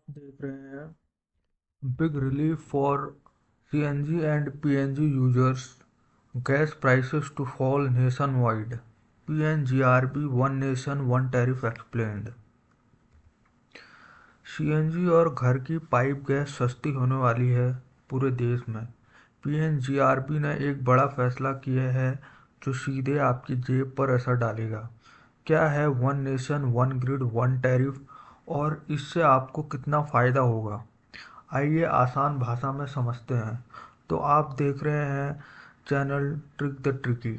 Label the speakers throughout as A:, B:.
A: देख रहे हैं big relief for CNG and PNG users, gas prices to fall nationwide, PNGRB one nation one tariff explained. CNG और घर की pipe gas सस्ती होने वाली है पूरे देश में। पीएनजीआरबी ने एक बड़ा फैसला किया है जो सीधे आपकी जेब पर असर डालेगा। क्या है one nation one grid one tariff और इससे आपको कितना फ़ायदा होगा? आइए आसान भाषा में समझते हैं। तो आप देख रहे हैं चैनल ट्रिक द ट्रिकी।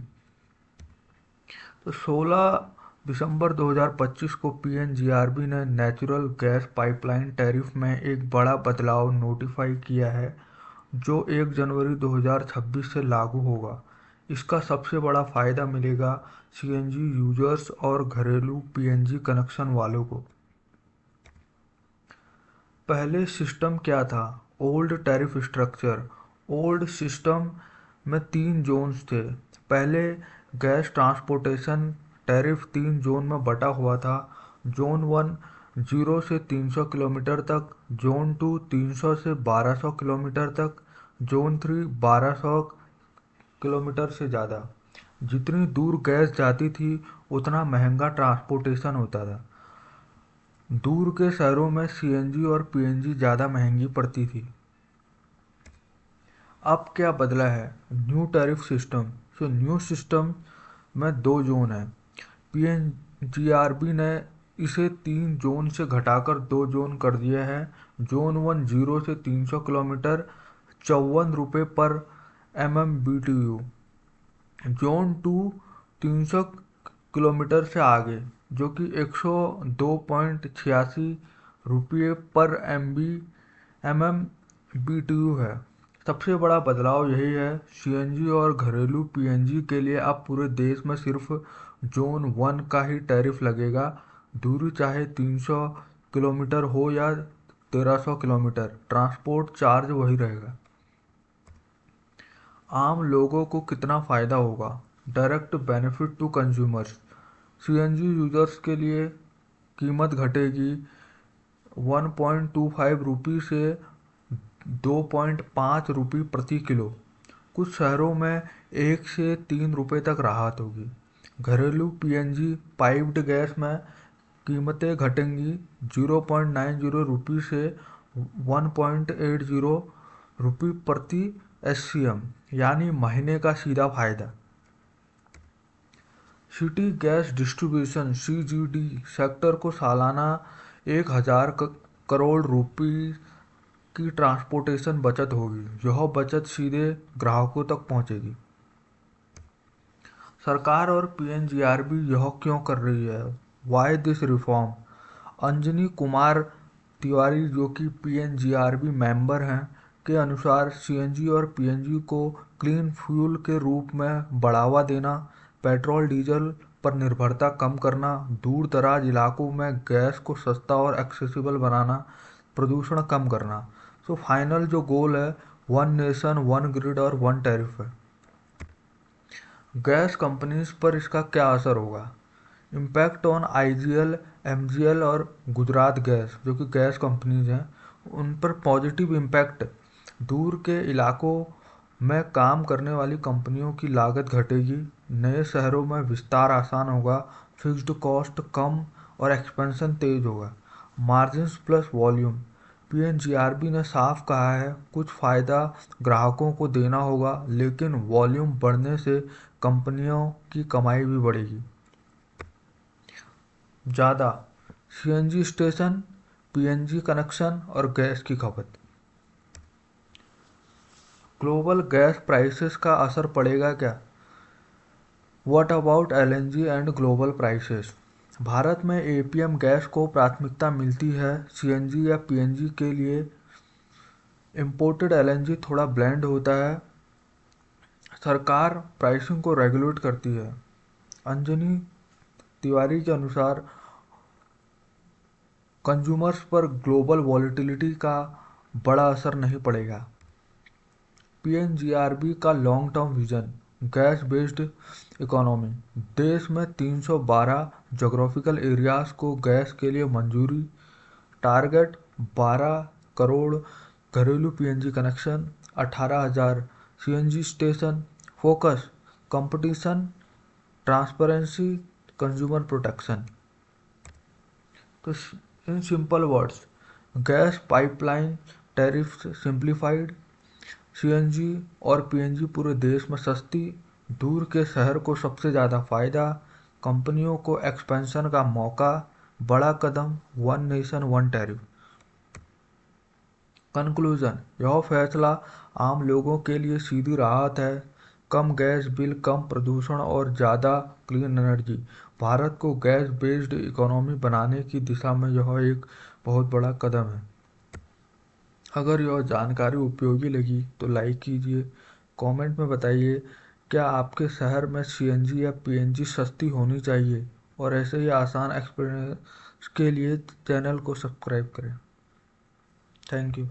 A: तो 16 दिसंबर 2025 को पीएनजीआरबी ने नेचुरल गैस पाइपलाइन टैरिफ में एक बड़ा बदलाव नोटिफाई किया है जो 1 जनवरी 2026 से लागू होगा। इसका सबसे बड़ा फ़ायदा मिलेगा सीएनजी यूजर्स और घरेलू पीएनजी कनेक्शन वालों को। पहले सिस्टम क्या था? Old tariff structure. Old system में 3 जोन्स थे। पहले गैस ट्रांसपोर्टेशन टैरिफ 3 जोन में बटा हुआ था। जोन 1 0 से 300 किलोमीटर तक, जोन 2 300 से 1200 किलोमीटर तक, जोन 3 1200 किलोमीटर से ज़्यादा। जितनी दूर गैस जाती थी उतना महंगा ट्रांसपोर्टेशन होता था। दूर के शहरों में सीएनजी और पीएनजी ज़्यादा महंगी पड़ती थी। अब क्या बदला है? New tariff system. New system में 2 जोन हैं। पीएनजीआरबी ने इसे 3 जोन से घटाकर 2 जोन कर दिया है। जोन 1 0 से 300 किलोमीटर, 54 रुपये पर MMBTU। जोन 2 300 किलोमीटर से आगे, जो कि 102.86 रुपये पर MMBTU है। सबसे बड़ा बदलाव यही है, सीएनजी और घरेलू पीएनजी के लिए अब पूरे देश में सिर्फ जोन 1 का ही टैरिफ लगेगा। दूरी चाहे 300 किलोमीटर हो या 1300 किलोमीटर, ट्रांसपोर्ट चार्ज वही रहेगा। आम लोगों को कितना फ़ायदा होगा? Direct benefit to consumers. CNG users के लिए कीमत घटेगी 1.25 रुपये से 2.5 रुपये प्रति किलो। कुछ शहरों में 1 से 3 रुपये तक राहत होगी। घरेलू पीएनजी पाइप्ड गैस में कीमतें घटेंगी 0.90 रुपये से 1.80 रुपये प्रति SCM, यानी महीने का सीधा फायदा। City gas distribution CGD sector को सालाना 1,000 करोड़ रुपए की ट्रांसपोर्टेशन बचत होगी। यह बचत सीधे ग्राहकों तक पहुंचेगी। सरकार और पीएनजीआरबी यह क्यों कर रही है? Why this reform? Anjani Kumar Tiwari, जो कि पीएनजीआरबी मेंबर हैं, के अनुसार सीएनजी और पीएनजी को क्लीन फ्यूल के रूप में बढ़ावा देना, पेट्रोल डीजल पर निर्भरता कम करना, दूर दराज इलाकों में गैस को सस्ता और एक्सेसिबल बनाना, प्रदूषण कम करना। फाइनल जो गोल है, वन नेशन वन ग्रिड और वन टैरिफ है। गैस कंपनीज पर इसका क्या असर होगा? इम्पैक्ट ऑन आईजीएल, एमजीएल और गुजरात गैस, जो कि गैस कंपनीज हैं, उन पर पॉजिटिव इम्पैक्ट। दूर के इलाकों में काम करने वाली कंपनियों की लागत घटेगी, नए शहरों में विस्तार आसान होगा, फिक्स्ड कॉस्ट कम और एक्सपेंशन तेज होगा। Margins plus volume. पीएनजीआरबी ने साफ कहा है, कुछ फ़ायदा ग्राहकों को देना होगा, लेकिन वॉल्यूम बढ़ने से कंपनियों की कमाई भी बढ़ेगी। ज़्यादा सीएनजी स्टेशन, पीएनजी कनेक्शन और गैस की खपत। ग्लोबल गैस प्राइसेस का असर पड़ेगा क्या? What about LNG and global prices? Bharat में एपीएम गैस को प्राथमिकता मिलती है। सीएनजी या पीएनजी के लिए इम्पोर्टेड एलएनजी थोड़ा ब्लेंड होता है। सरकार प्राइसिंग को रेगुलेट करती है। अंजनी तिवारी के अनुसार कंज्यूमर्स पर ग्लोबल वॉलेटिलिटी का बड़ा असर नहीं पड़ेगा। पीएनजीआरबी का long term vision, gas based economy. देश में 312 जोग्राफिकल एरियाज को गैस के लिए मंजूरी। टारगेट 12 करोड़ घरेलू PNG connection, 18,000 CNG station. Focus competition, transparency, consumer protection. तो in simple words, gas pipeline tariff simplified, CNG और पीएनजी पूरे देश में सस्ती, दूर के शहर को सबसे ज़्यादा फायदा, कंपनियों को एक्सपेंशन का मौका, बड़ा कदम, one nation one tariff. Conclusion, यह फैसला आम लोगों के लिए सीधी राहत है। कम गैस बिल, कम प्रदूषण और ज़्यादा क्लीन एनर्जी। भारत को गैस बेस्ड इकोनॉमी बनाने की दिशा में यह एक बहुत बड़ा कदम है। अगर यह जानकारी उपयोगी लगी तो लाइक कीजिए, कमेंट में बताइए क्या आपके शहर में सीएनजी या पीएनजी सस्ती होनी चाहिए, और ऐसे ही आसान एक्सपीरियंस के लिए चैनल को सब्सक्राइब करें। Thank you.